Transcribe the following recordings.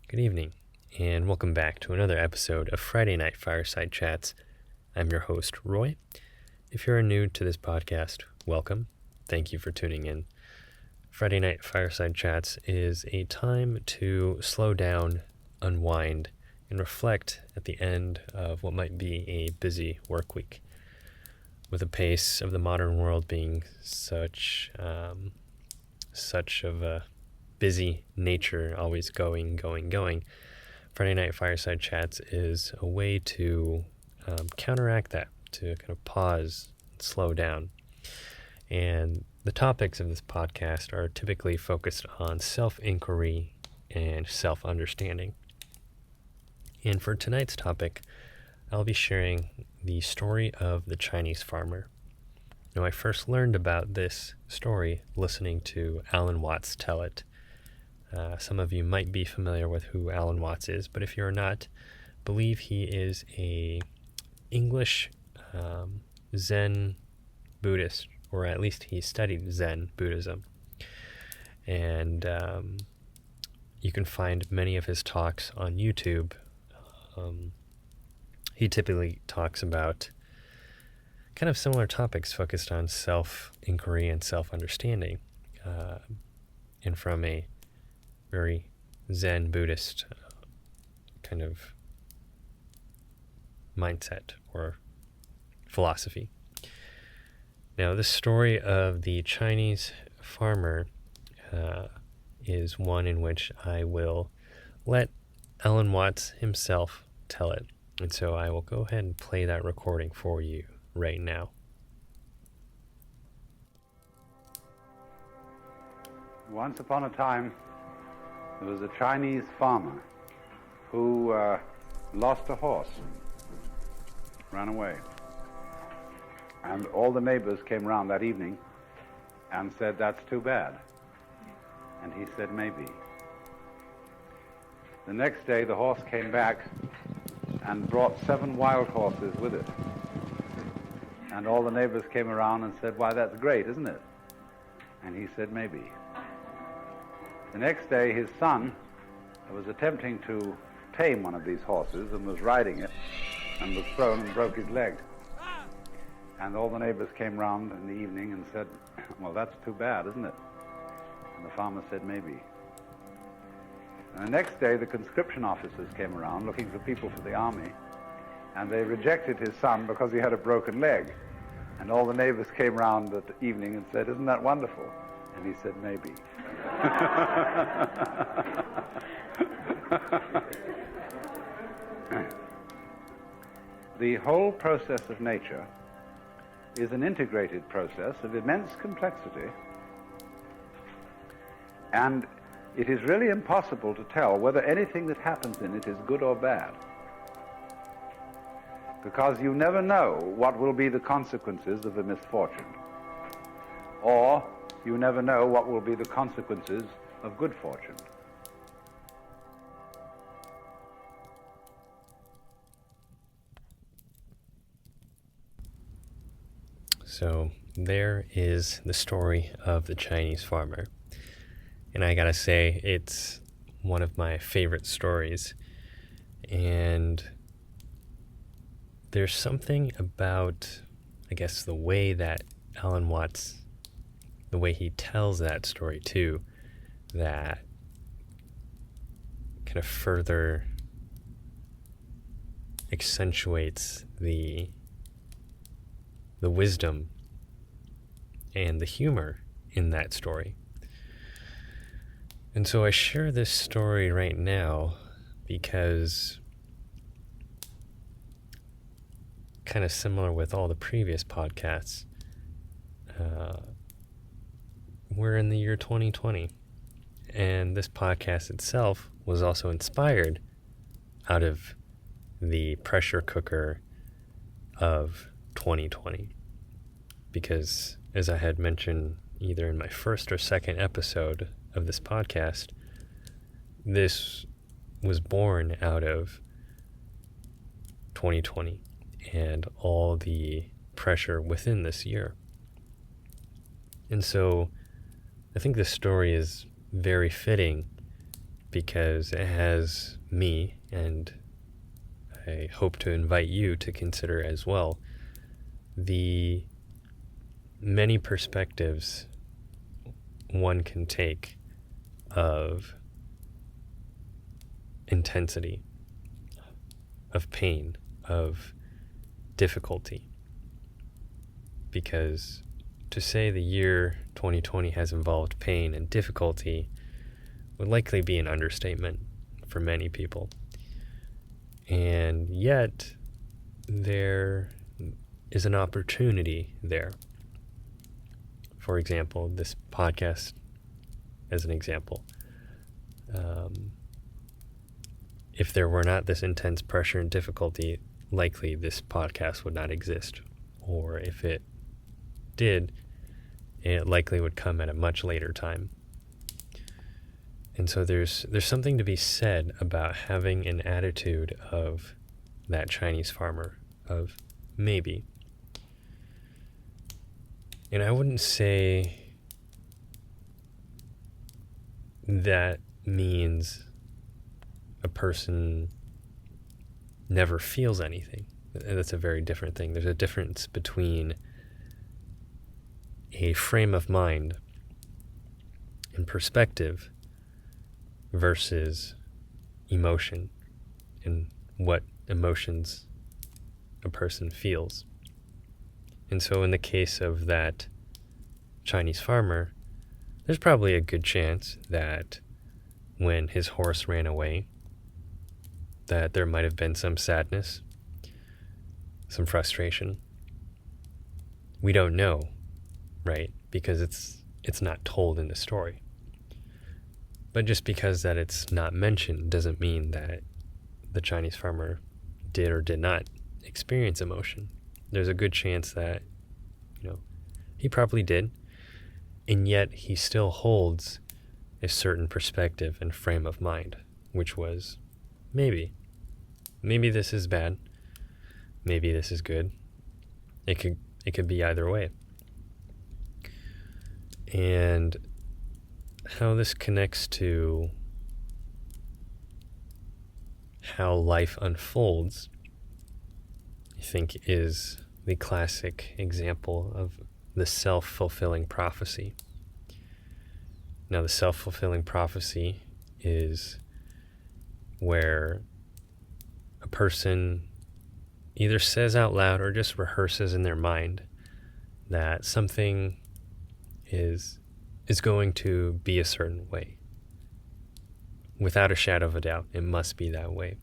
Good evening, and welcome back to another episode of Friday Night Fireside Chats. I'm your host, Roy. If you're new to this podcast, welcome. Thank you for tuning in. Friday Night Fireside Chats is a time to slow down, unwind, and reflect at the end of what might be a busy work week. With the pace of the modern world being such of a busy nature, always going. Friday Night Fireside Chats is a way to counteract that, to kind of pause, slow down. And the topics of this podcast are typically focused on self-inquiry and self-understanding. And for tonight's topic, I'll be sharing the story of the Chinese farmer. Now, I first learned about this story listening to Alan Watts tell it. Some of you might be familiar with who Alan Watts is, but if you're not, believe he is a English Zen Buddhist, or at least he studied Zen Buddhism. And you can find many of his talks on YouTube. He typically talks about kind of similar topics focused on self-inquiry and self-understanding, and from a very Zen Buddhist kind of mindset or philosophy. Now, the story of the Chinese farmer is one in which I will let Alan Watts himself tell it. And so I will go ahead and play that recording for you right now. Once upon a time, there was a Chinese farmer who lost a horse, ran away. And all the neighbors came round that evening and said, "That's too bad." And he said, "Maybe." The next day, the horse came back and brought 7 wild horses with it. And all the neighbors came around and said, "Why, that's great, isn't it?" And he said, "Maybe." The next day, his son was attempting to tame one of these horses and was riding it and was thrown and broke his leg. And all the neighbors came round in the evening and said, "Well, that's too bad, isn't it?" And the farmer said, "Maybe." And the next day, the conscription officers came around looking for people for the army, and they rejected his son because he had a broken leg. And all the neighbors came round that evening and said, "Isn't that wonderful?" And he said, "Maybe." The whole process of nature is an integrated process of immense complexity, and it is really impossible to tell whether anything that happens in it is good or bad, because you never know what will be the consequences of a misfortune, or you never know what will be the consequences of good fortune. So there is the story of the Chinese farmer. And I gotta say, it's one of my favorite stories. And there's something about, I guess, the way that Alan Watts, the way he tells that story too, that kind of further accentuates the wisdom and the humor in that story. And so I share this story right now because, kind of similar with all the previous podcasts, we're in the year 2020, and this podcast itself was also inspired out of the pressure cooker of 2020, because as I had mentioned either in my first or second episode of this podcast, this was born out of 2020 and all the pressure within this year. And so I think this story is very fitting because it has me, and I hope to invite you to consider as well, the many perspectives one can take of intensity, of pain, of difficulty. Because to say the year 2020 has involved pain and difficulty would likely be an understatement for many people. And yet, there is an opportunity there. For example, this podcast as an example. If there were not this intense pressure and difficulty, likely this podcast would not exist. Or if it did, it likely would come at a much later time. And so there's something to be said about having an attitude of that Chinese farmer, of maybe. And I wouldn't say that means a person never feels anything. That's a very different thing. There's a difference between a frame of mind and perspective versus emotion and what emotions a person feels. And so in the case of that Chinese farmer, there's probably a good chance that when his horse ran away, that there might have been some sadness, some frustration. We don't know, right? Because it's not told in the story. But just because that it's not mentioned doesn't mean that the Chinese farmer did or did not experience emotion. There's a good chance that, he probably did, and yet he still holds a certain perspective and frame of mind, which was maybe this is bad, maybe this is good. It could be either way. And how this connects to how life unfolds, I think, is the classic example of the self-fulfilling prophecy. Now, the self-fulfilling prophecy is where a person either says out loud or just rehearses in their mind that something is going to be a certain way. Without a shadow of a doubt, it must be that way.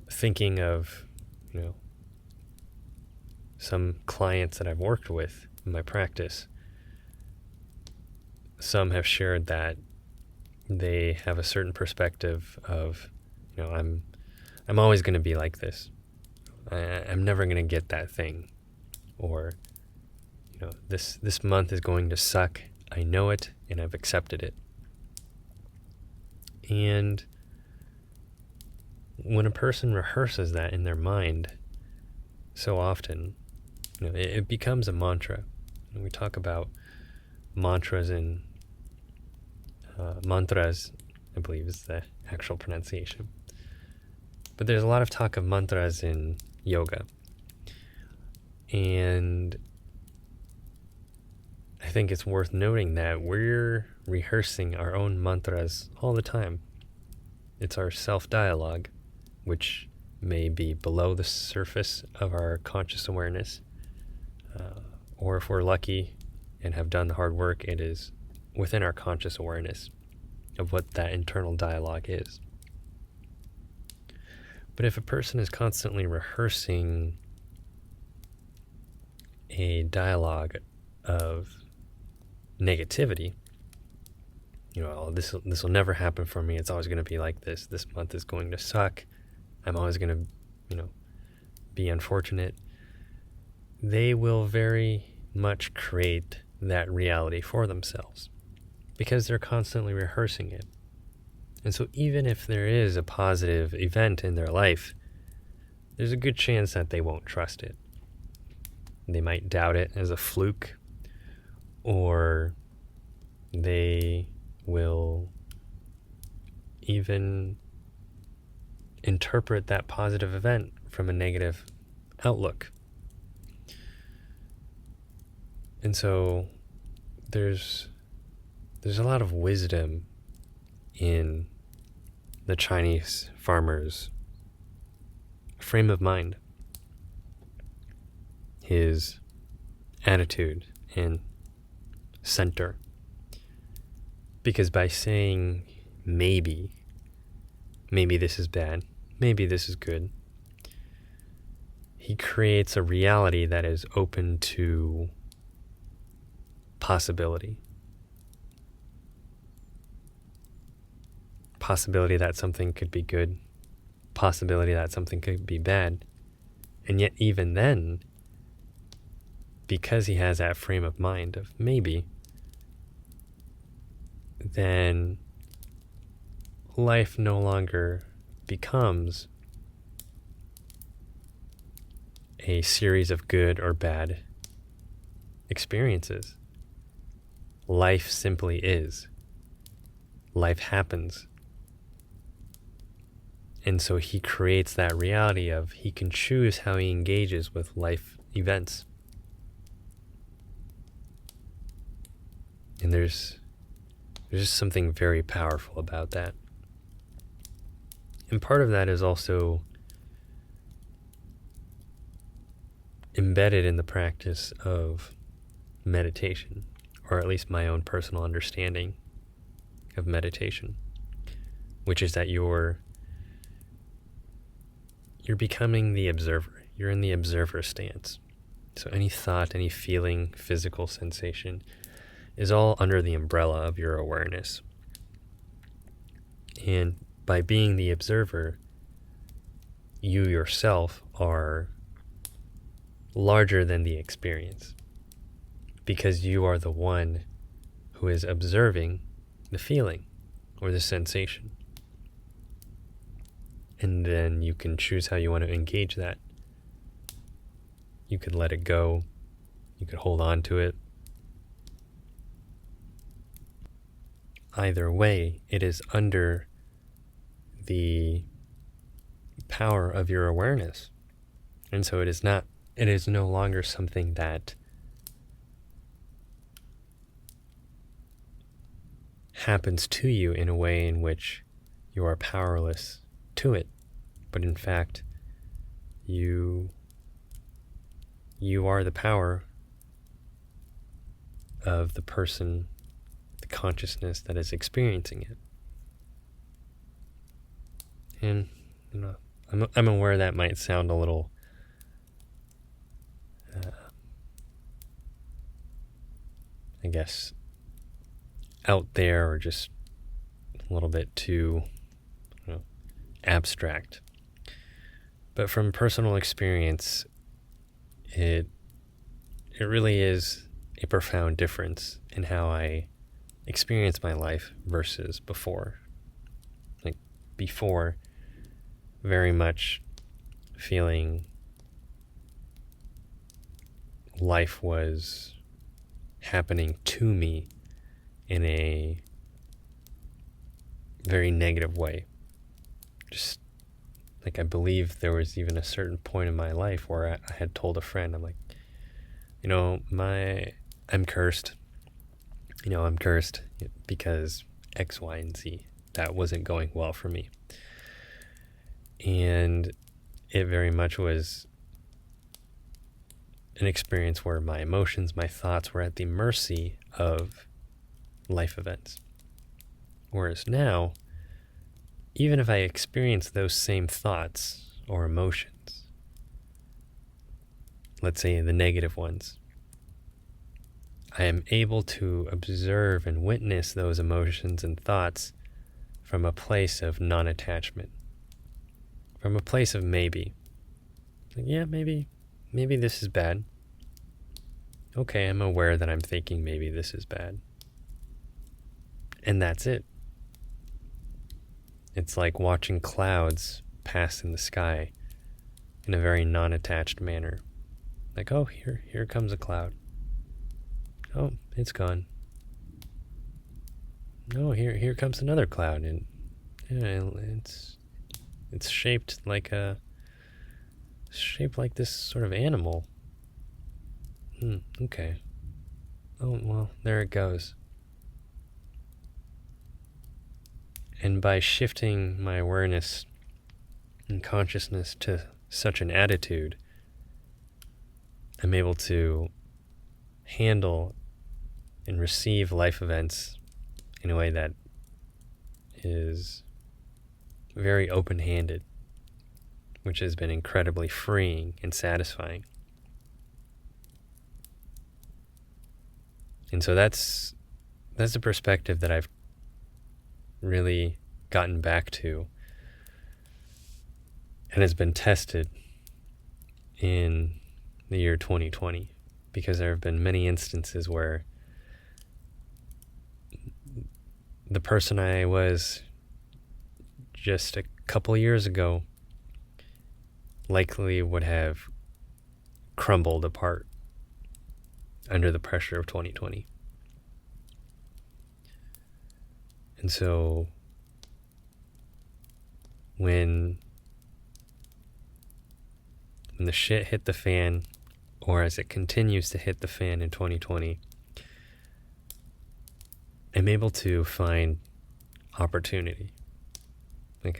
Thinking of, some clients that I've worked with in my practice, some have shared that they have a certain perspective of, I'm always going to be like this. I'm never going to get that thing. Or, this month is going to suck. I know it, and I've accepted it. And when a person rehearses that in their mind so often, it becomes a mantra. And we talk about mantras and mantras, I believe is the actual pronunciation. But there's a lot of talk of mantras in yoga. And I think it's worth noting that we're rehearsing our own mantras all the time. It's our self-dialogue, which may be below the surface of our conscious awareness, or if we're lucky and have done the hard work, it is within our conscious awareness of what that internal dialogue is. But if a person is constantly rehearsing a dialogue of negativity, this will never happen for me, it's always going to be like this month is going to suck, I'm always going to, be unfortunate, they will very much create that reality for themselves because they're constantly rehearsing it. And so even if there is a positive event in their life, there's a good chance that they won't trust it. They might doubt it as a fluke, or they will even interpret that positive event from a negative outlook. And so there's a lot of wisdom in the Chinese farmer's frame of mind, his attitude and center. Because by saying maybe this is bad, maybe this is good, he creates a reality that is open to possibility. Possibility that something could be good, possibility that something could be bad. And yet even then, because he has that frame of mind of maybe, then life no longer becomes a series of good or bad experiences. Life simply is. Life happens. And so he creates that reality of he can choose how he engages with life events. And there's just something very powerful about that. And part of that is also embedded in the practice of meditation, or at least my own personal understanding of meditation, which is that you're becoming the observer. You're in the observer stance. So any thought, any feeling, physical sensation is all under the umbrella of your awareness. And by being the observer, you yourself are larger than the experience, because you are the one who is observing the feeling or the sensation. And then you can choose how you want to engage that. You could let it go. You could hold on to it. Either way, it is under the power of your awareness. And so it is no longer something that happens to you in a way in which you are powerless to it. But in fact, you are the power of the person, the consciousness that is experiencing it. And I'm aware that might sound a little I guess out there, or just a little bit too abstract. But from personal experience, it really is a profound difference in how I experience my life versus before. Like before, very much feeling life was happening to me in a very negative way. Just like I believe there was even a certain point in my life where I had told a friend, I'm like, I'm cursed. I'm cursed because X, Y, and Z. That wasn't going well for me. And it very much was an experience where my emotions, my thoughts were at the mercy of life events. Whereas now, even if I experience those same thoughts or emotions, let's say the negative ones, I am able to observe and witness those emotions and thoughts from a place of non-attachment, from a place of maybe. Like, yeah, maybe this is bad. Okay, I'm aware that I'm thinking maybe this is bad. And that's it. It's like watching clouds pass in the sky in a very non-attached manner. Like, oh, here comes a cloud. Oh, it's gone. no, here comes another cloud, and yeah, it's shaped like this sort of animal. Okay. Oh, well, there it goes. And by shifting my awareness and consciousness to such an attitude, I'm able to handle and receive life events in a way that is very open-handed, which has been incredibly freeing and satisfying. And so that's a perspective that I've really gotten back to and has been tested in the year 2020, because there have been many instances where the person I was just a couple years ago likely would have crumbled apart under the pressure of 2020. And so when the shit hit the fan, or as it continues to hit the fan in 2020, I'm able to find opportunity. Like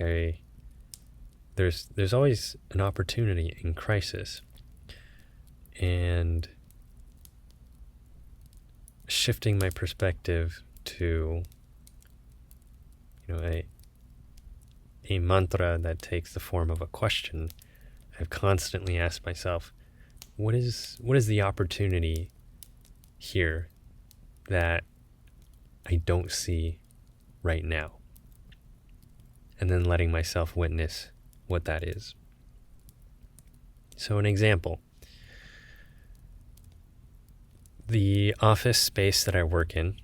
there's always an opportunity in crisis, and shifting my perspective to a mantra that takes the form of a question, I've constantly asked myself, what is the opportunity here that I don't see right now? And then letting myself witness what that is. So an example, the office space that I work in,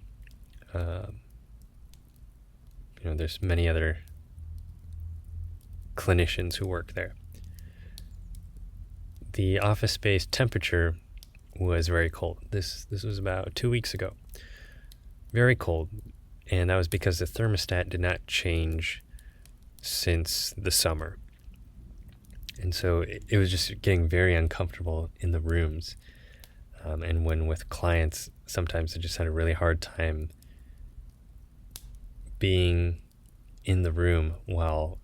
there's many other clinicians who work there. The office space temperature was very cold. This was about 2 weeks ago. Very cold. And that was because the thermostat did not change since the summer. And so it was just getting very uncomfortable in the rooms. And when with clients, sometimes I just had a really hard time being in the room while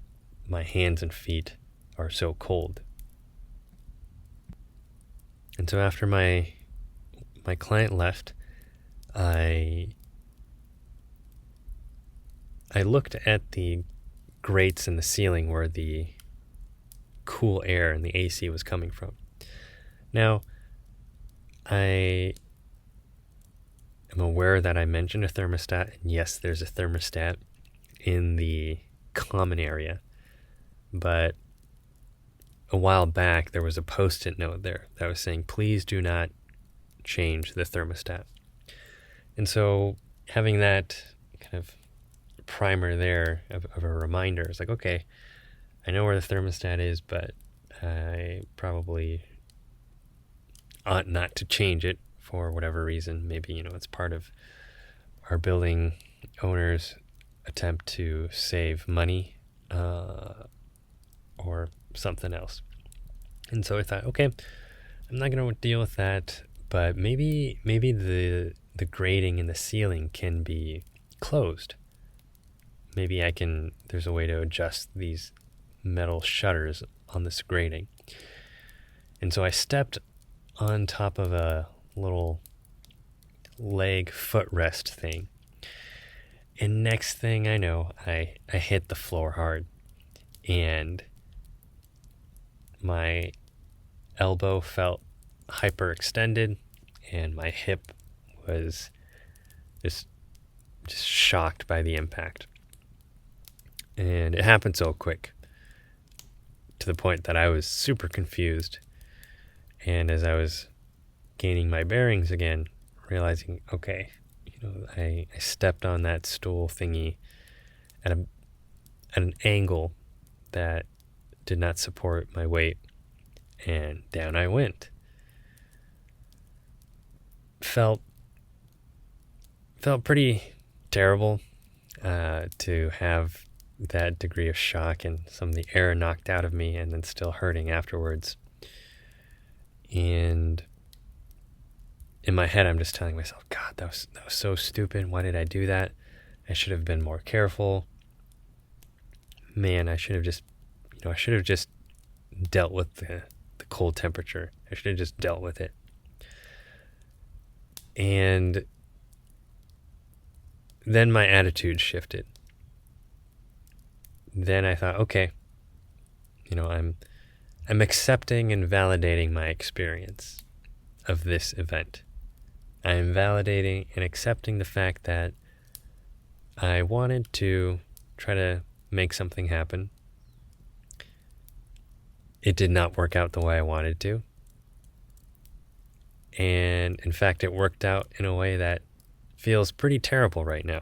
my hands and feet are so cold. And so after my client left, I looked at the grates in the ceiling where the cool air and the AC was coming from. Now, I am aware that I mentioned a thermostat, and yes, there's a thermostat in the common area, but a while back there was a post-it note there that was saying, please do not change the thermostat. And so having that kind of primer there of a reminder, it's like, okay, I know where the thermostat is, but I probably ought not to change it for whatever reason. Maybe, it's part of our building owner's attempt to save money or something else. And so I thought, okay, I'm not going to deal with that, but maybe the grating in the ceiling can be closed. Maybe there's a way to adjust these metal shutters on this grating. And so I stepped on top of a little leg footrest thing. And next thing I know, I hit the floor hard. And my elbow felt hyperextended, and my hip was just shocked by the impact. And it happened so quick, to the point that I was super confused. And as I was gaining my bearings again, realizing, okay, I stepped on that stool thingy at an angle that did not support my weight, and down I went. Felt pretty terrible, to have that degree of shock and some of the air knocked out of me and then still hurting afterwards. And in my head, I'm just telling myself, God, that was so stupid. Why did I do that? I should have been more careful. Man, I should have just dealt with the cold temperature. I should have just dealt with it. And then my attitude shifted. Then I thought, okay, I'm accepting and validating my experience of this event. I am validating and accepting the fact that I wanted to try to make something happen. It did not work out the way I wanted to. And in fact, it worked out in a way that feels pretty terrible right now.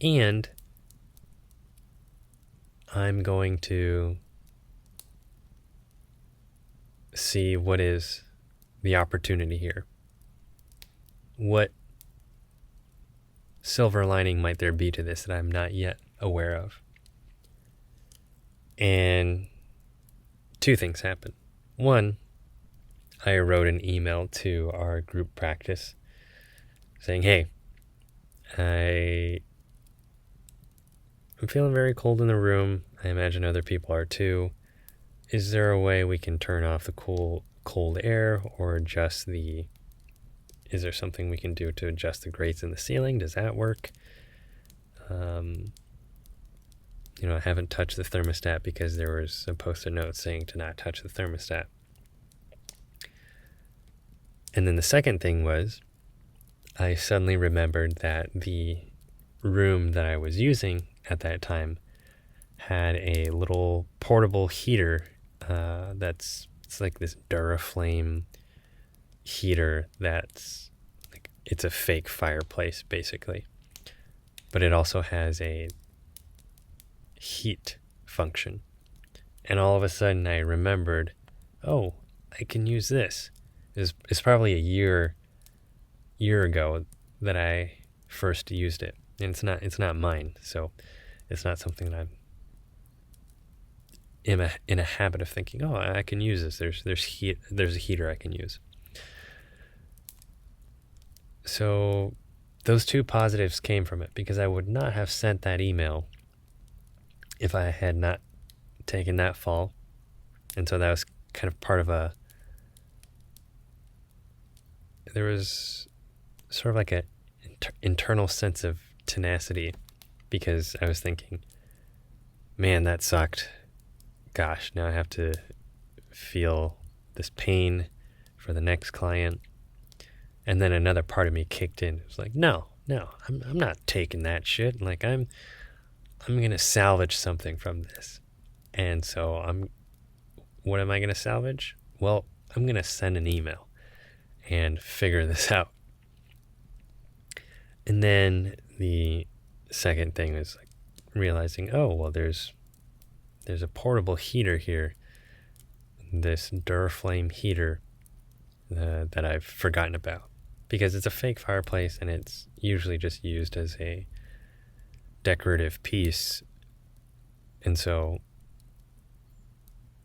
And I'm going to see what is the opportunity here. What silver lining might there be to this that I'm not yet aware of? And two things happened. One, I wrote an email to our group practice saying, hey, I'm feeling very cold in the room. I imagine other people are too. Is there a way we can turn off the cold air or adjust is there something we can do to adjust the grates in the ceiling? Does that work? I haven't touched the thermostat because there was a post-it note saying to not touch the thermostat. And then the second thing was, I suddenly remembered that the room that I was using at that time had a little portable heater it's like this Duraflame heater that's like, it's a fake fireplace basically, but it also has a heat function. And all of a sudden I remembered, oh, I can use this. It's probably a year ago that I first used it, and it's not mine, so it's not something that I'm in a habit of thinking, oh, I can use this. There's a heater I can use. So those two positives came from it, because I would not have sent that email if I had not taken that fall. And so that was kind of part of there was sort of like an internal sense of tenacity, because I was thinking, man, that sucked. Gosh, now I have to feel this pain for the next client. And then another part of me kicked in. It was like, no, I'm not taking that shit. Like I'm going to salvage something from this. And so what am I going to salvage? Well, I'm going to send an email and figure this out. And then the second thing was like realizing, oh, well, there's a portable heater here, this Duraflame heater that I've forgotten about, because it's a fake fireplace and it's usually just used as a decorative piece. And so,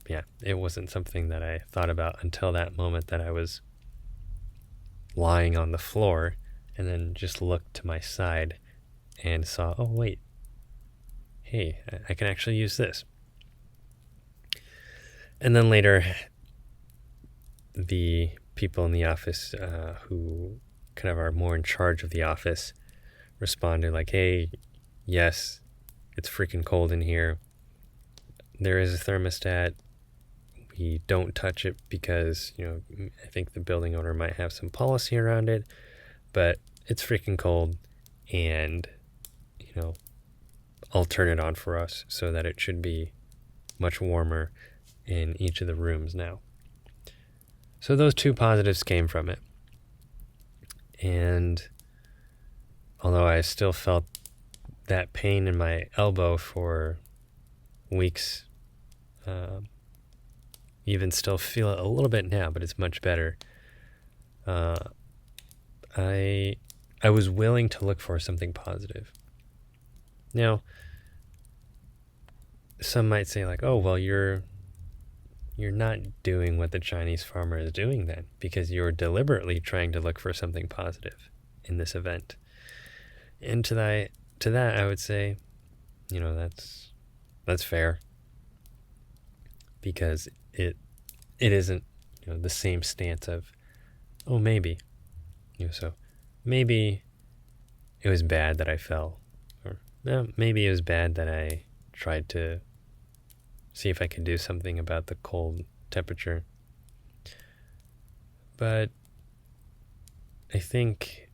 yeah, it wasn't something that I thought about until that moment that I was lying on the floor and then just looked to my side and saw, oh, wait, hey, I can actually use this. And then later, the people in the office who kind of are more in charge of the office responded like, hey, yes, it's freaking cold in here. There is a thermostat. We don't touch it because, I think the building owner might have some policy around it, but it's freaking cold, and, I'll turn it on for us so that it should be much warmer in each of the rooms now. So those two positives came from it. And although I still felt that pain in my elbow for weeks, even still feel it a little bit now, but it's much better. I I was willing to look for something positive. Now, some might say like, oh, well, you're not doing what the Chinese farmer is doing then, because you're deliberately trying to look for something positive in this event. And to that I would say, that's fair, because it isn't, the same stance of, oh, maybe, so maybe it was bad that I fell, or maybe it was bad that I tried to see if I could do something about the cold temperature. But I think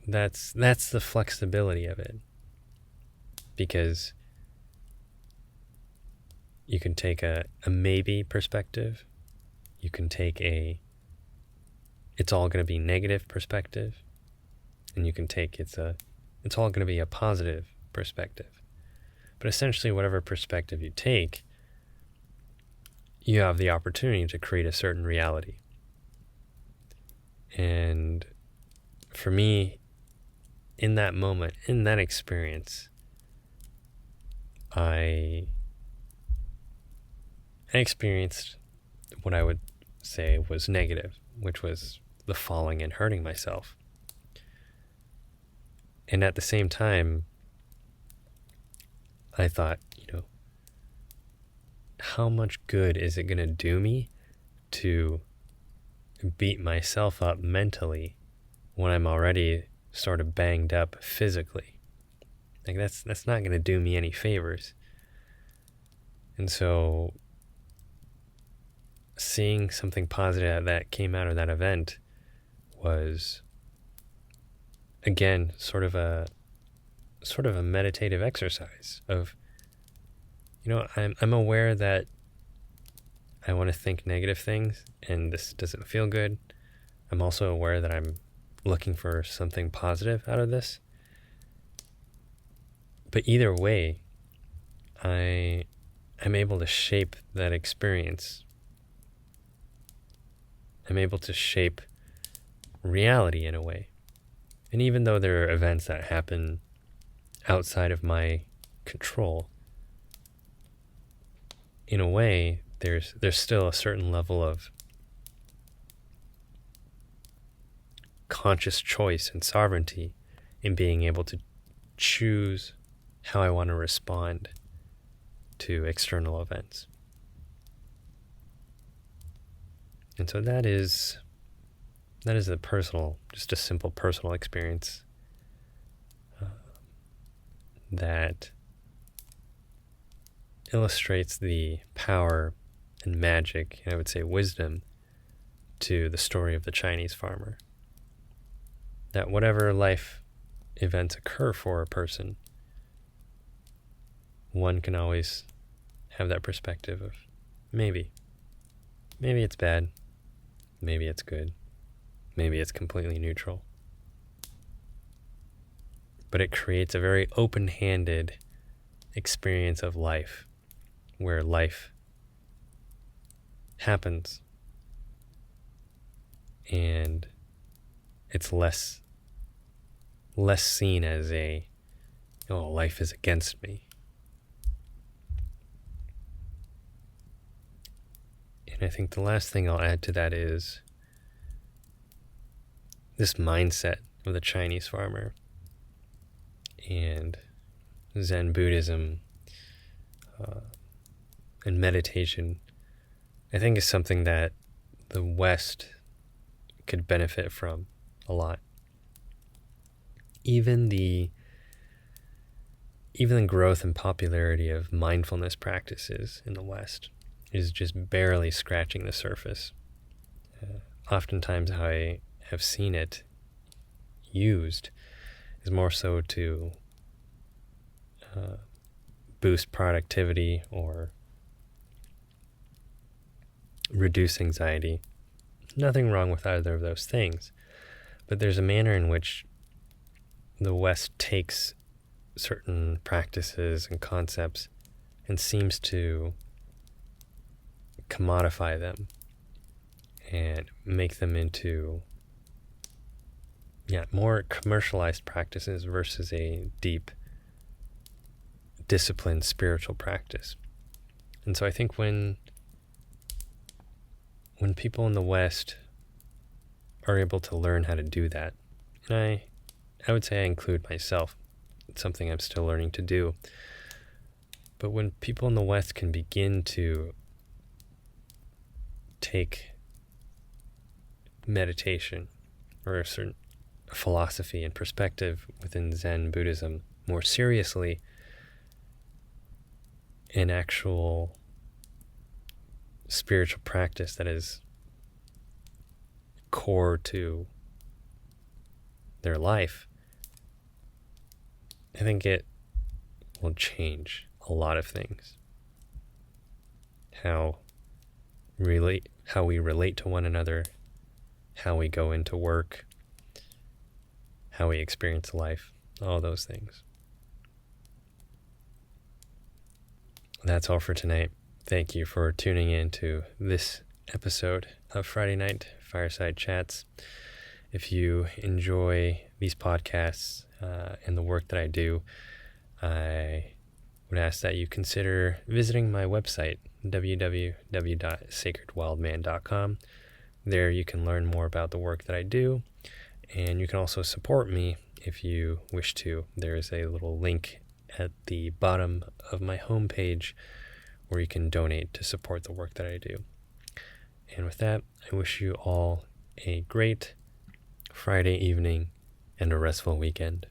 that's the flexibility of it, because you can take a maybe perspective, you can take it's all going to be negative perspective, and you can take it's all going to be a positive perspective. But essentially, whatever perspective you take, you have the opportunity to create a certain reality. And for me, in that moment, in that experience, I experienced what I would say was negative, which was the falling and hurting myself. And at the same time, I thought, how much good is it going to do me to beat myself up mentally when I'm already sort of banged up physically? Like, that's not going to do me any favors. And so seeing something positive that came out of that event was, again, sort of a meditative exercise of, I'm aware that I want to think negative things and this doesn't feel good. I'm also aware that I'm looking for something positive out of this. But either way, I'm able to shape that experience. I'm able to shape reality in a way. And even though there are events that happen outside of my control, in a way, there's still a certain level of conscious choice and sovereignty in being able to choose how I want to respond to external events. And so that is just a simple personal experience that illustrates the power and magic, and I would say wisdom, to the story of the Chinese farmer. That whatever life events occur for a person, one can always have that perspective of maybe it's bad, maybe it's good, maybe it's completely neutral. But it creates a very open-handed experience of life, where life happens and it's less seen as life is against me. And I think the last thing I'll add to that is this mindset of the Chinese farmer and Zen Buddhism and meditation, I think, is something that the West could benefit from a lot. Even the growth and popularity of mindfulness practices in the West is just barely scratching the surface. Oftentimes how I have seen it used is more so to boost productivity or reduce anxiety. Nothing wrong with either of those things, but there's a manner in which the West takes certain practices and concepts and seems to commodify them and make them into more commercialized practices versus a deep, disciplined spiritual practice. And so I think when people in the West are able to learn how to do that, and I would say I include myself, it's something I'm still learning to do, but when people in the West can begin to take meditation or a certain philosophy and perspective within Zen Buddhism more seriously, an actual spiritual practice that is core to their life, I think it will change a lot of things. How we relate to one another, how we go into work, how we experience life, all those things. That's all for tonight. Thank you for tuning in to this episode of Friday Night Fireside Chats. If you enjoy these podcasts and the work that I do, I would ask that you consider visiting my website, www.sacredwildman.com. There you can learn more about the work that I do, and you can also support me if you wish to. There is a little link at the bottom of my homepage where you can donate to support the work that I do. And with that, I wish you all a great Friday evening and a restful weekend.